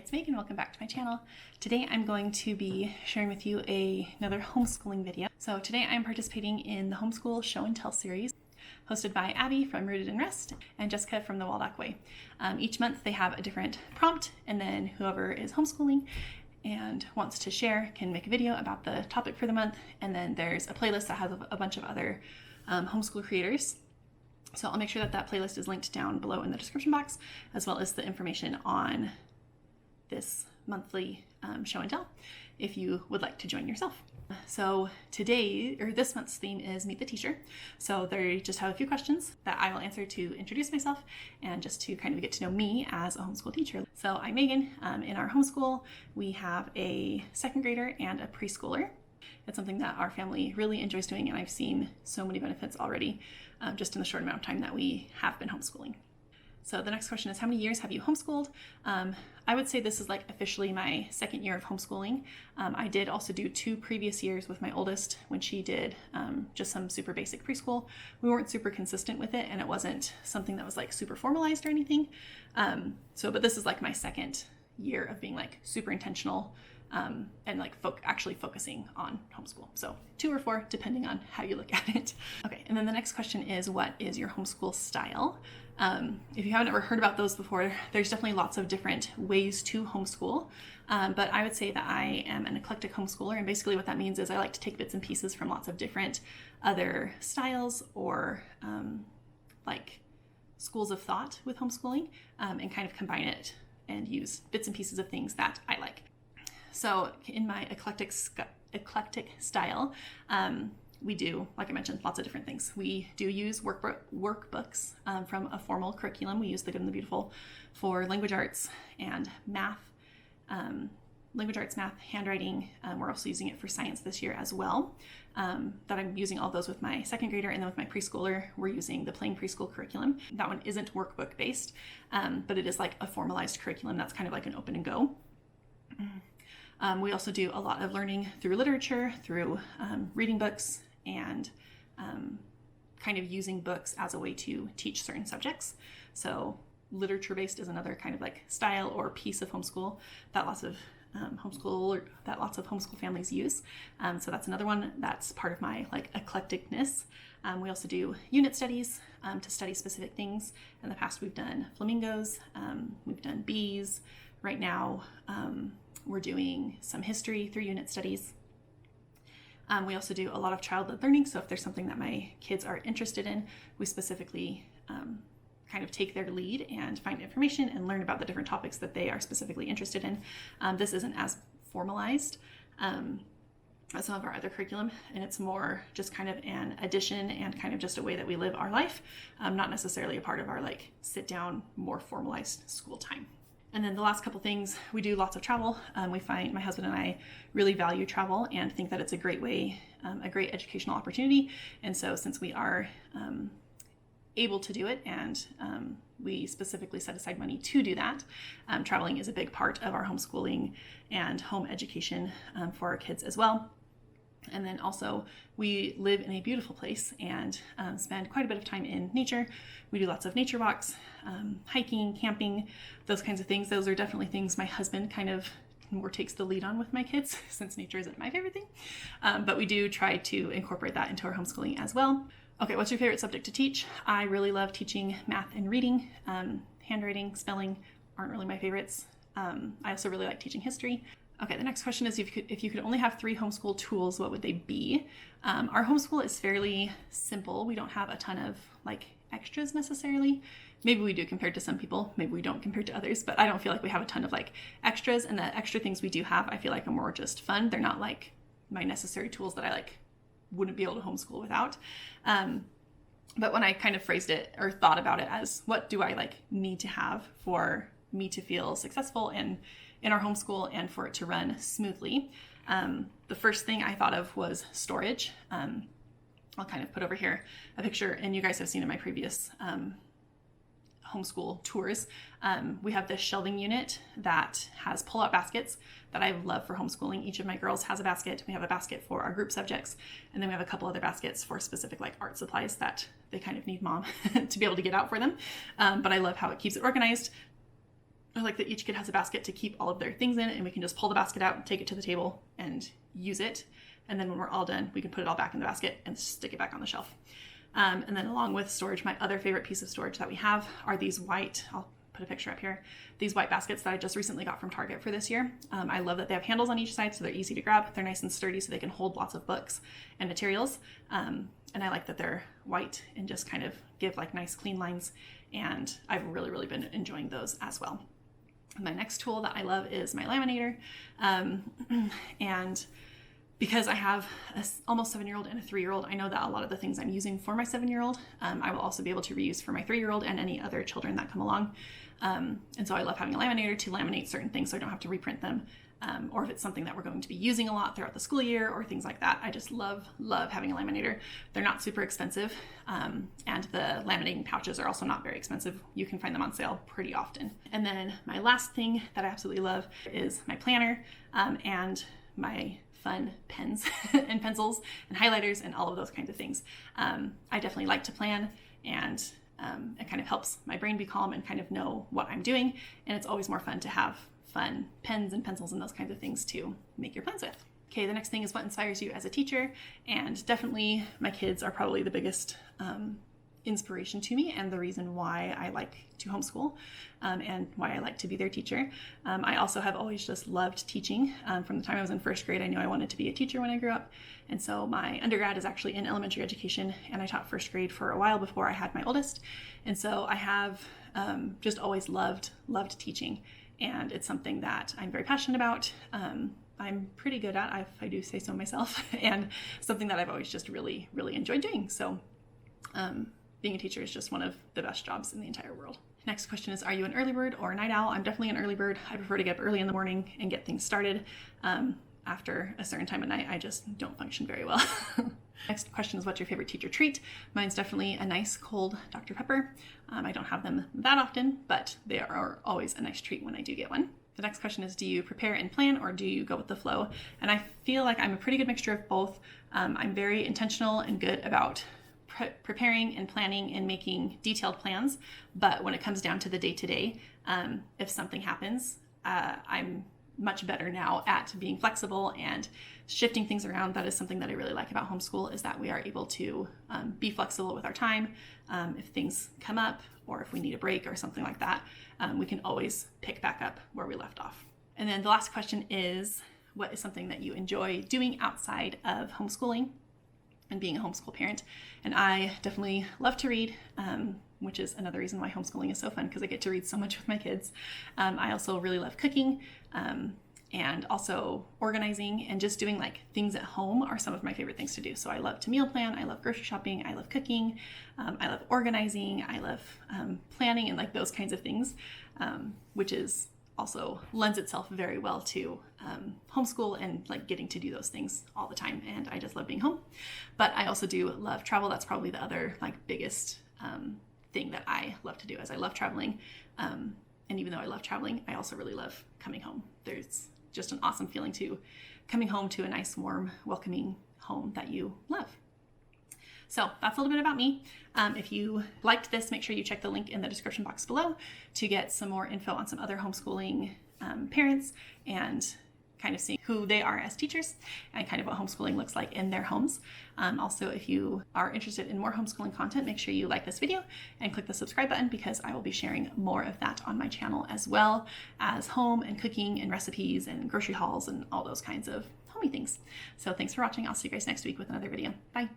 it's Megan. Welcome back to my channel. Today I'm going to be sharing with you another homeschooling video. So today I'm participating in the Homeschool Show and Tell series hosted by Abby from Rooted in Rest and Jessica from the Waldock Way. Each month they have a different prompt, and then whoever is homeschooling and wants to share can make a video about the topic for the month, and then there's a playlist that has a bunch of other homeschool creators. So I'll make sure that playlist is linked down below in the description box, as well as the information on this monthly show and tell if you would like to join yourself. So this month's theme is Meet the Teacher. So they just have a few questions that I will answer to introduce myself and just to kind of get to know me as a homeschool teacher. So I'm Megan. In our homeschool, we have a second grader and a preschooler. It's something that our family really enjoys doing, and I've seen so many benefits already just in the short amount of time that we have been homeschooling. So the next question is, how many years have you homeschooled? I would say this is like officially my second year of homeschooling. I did also do 2 previous years with my oldest when she did just some super basic preschool. We weren't super consistent with it, and it wasn't something that was like super formalized or anything. But this is like my second year of being like super intentional and like actually focusing on homeschool. So 2 or 4, depending on how you look at it. Okay, and then the next question is, what is your homeschool style? If you haven't ever heard about those before, there's definitely lots of different ways to homeschool. But I would say that I am an eclectic homeschooler, and basically what that means is I like to take bits and pieces from lots of different other styles or like schools of thought with homeschooling and kind of combine it and use bits and pieces of things that I like. So in my eclectic style, we do, like I mentioned, lots of different things. We do use workbooks from a formal curriculum. We use The Good and the Beautiful for language arts and math, math, handwriting. We're also using it for science this year as well. That I'm using all those with my second grader, and then with my preschooler, we're using the plain preschool curriculum. That one isn't workbook based, but it is like a formalized curriculum that's kind of like an open and go. We also do a lot of learning through literature, through reading books, and kind of using books as a way to teach certain subjects. So literature-based is another kind of like style or piece of homeschool that lots of homeschool families use. So that's another one that's part of my like eclecticness. We also do unit studies to study specific things. In the past, we've done flamingos, we've done bees. Right now, we're doing some history through unit studies. We also do a lot of child-led learning. So if there's something that my kids are interested in, we specifically kind of take their lead and find information and learn about the different topics that they are specifically interested in. This isn't as formalized as some of our other curriculum, and it's more just kind of an addition and kind of just a way that we live our life, not necessarily a part of our like sit down, more formalized school time. And then the last couple things, we do lots of travel. We find my husband and I really value travel and think that it's a great way, a great educational opportunity. And so since we are able to do it, and we specifically set aside money to do that, traveling is a big part of our homeschooling and home education for our kids as well. And then also, we live in a beautiful place and spend quite a bit of time in nature. We do lots of nature walks, hiking, camping, those kinds of things. Those are definitely things my husband kind of more takes the lead on with my kids, since nature isn't my favorite thing. But we do try to incorporate that into our homeschooling as well. Okay, what's your favorite subject to teach? I really love teaching math and reading. Handwriting, spelling aren't really my favorites. I also really like teaching history. Okay, the next question is, if you could only have 3 homeschool tools, what would they be? Our homeschool is fairly simple. We don't have a ton of like extras necessarily. Maybe we do compared to some people, maybe we don't compared to others, but I don't feel like we have a ton of like extras, and the extra things we do have, I feel like are more just fun. They're not like my necessary tools that I like wouldn't be able to homeschool without. But when I kind of phrased it or thought about it as what do I like need to have for me to feel successful in our homeschool and for it to run smoothly, the first thing I thought of was storage. I'll kind of put over here a picture, and you guys have seen in my previous homeschool tours. We have this shelving unit that has pull-out baskets that I love for homeschooling. Each of my girls has a basket. We have a basket for our group subjects, and then we have a couple other baskets for specific like art supplies that they kind of need mom to be able to get out for them. But I love how it keeps it organized. I like that each kid has a basket to keep all of their things in, and we can just pull the basket out and take it to the table and use it. And then when we're all done, we can put it all back in the basket and stick it back on the shelf. And then along with storage, my other favorite piece of storage that we have are these white, I'll put a picture up here, these white baskets that I just recently got from Target for this year. I love that they have handles on each side so they're easy to grab. They're nice and sturdy so they can hold lots of books and materials. And I like that they're white and just kind of give like nice clean lines. And I've really been enjoying those as well. My next tool that I love is my laminator. And because I have a almost 7-year-old and a 3-year-old, I know that a lot of the things I'm using for my 7-year-old, I will also be able to reuse for my 3-year-old and any other children that come along. And so I love having a laminator to laminate certain things so I don't have to reprint them. Or if it's something that we're going to be using a lot throughout the school year or things like that, I just love having a laminator. They're not super expensive. And the laminating pouches are also not very expensive. You can find them on sale pretty often. And then my last thing that I absolutely love is my planner and my fun pens and pencils and highlighters and all of those kinds of things. I definitely like to plan, and it kind of helps my brain be calm and kind of know what I'm doing. And it's always more fun to have fun pens and pencils and those kinds of things to make your plans with. Okay, the next thing is what inspires you as a teacher. And definitely my kids are probably the biggest inspiration to me and the reason why I like to homeschool and why I like to be their teacher. I also have always just loved teaching. From the time I was in first grade, I knew I wanted to be a teacher when I grew up. And so my undergrad is actually in elementary education, and I taught first grade for a while before I had my oldest. And so I have just always loved teaching. And it's something that I'm very passionate about. I'm pretty good at, if I do say so myself, and something that I've always just really enjoyed doing. So being a teacher is just one of the best jobs in the entire world. Next question is, are you an early bird or a night owl? I'm definitely an early bird. I prefer to get up early in the morning and get things started. After a certain time at night, I just don't function very well. Next question is, what's your favorite teacher treat? Mine's definitely a nice cold Dr. Pepper. I don't have them that often, but they are always a nice treat when I do get one. The next question is, do you prepare and plan, or do you go with the flow? And I feel like I'm a pretty good mixture of both. I'm very intentional and good about preparing and planning and making detailed plans. But when it comes down to the day-to-day, if something happens, I'm much better now at being flexible and shifting things around. That is something that I really like about homeschool, is that we are able to be flexible with our time. If things come up or if we need a break or something like that, we can always pick back up where we left off. And then the last question is, what is something that you enjoy doing outside of homeschooling and being a homeschool parent? And I definitely love to read, which is another reason why homeschooling is so fun, because I get to read so much with my kids. I also really love cooking, and also organizing and just doing like things at home are some of my favorite things to do. So I love to meal plan, I love grocery shopping, I love cooking, I love organizing, I love planning and like those kinds of things, which is also lends itself very well to homeschool and like getting to do those things all the time. And I just love being home. But I also do love travel. That's probably the other like biggest thing that I love to do, is I love traveling. And even though I love traveling, I also really love coming home. There's just an awesome feeling to coming home to a nice, warm, welcoming home that you love. So that's a little bit about me. If you liked this, make sure you check the link in the description box below to get some more info on some other homeschooling parents and kind of seeing who they are as teachers and kind of what homeschooling looks like in their homes. Also, if you are interested in more homeschooling content, make sure you like this video and click the subscribe button, because I will be sharing more of that on my channel, as well as home and cooking and recipes and grocery hauls and all those kinds of homey things. So thanks for watching. I'll see you guys next week with another video. Bye.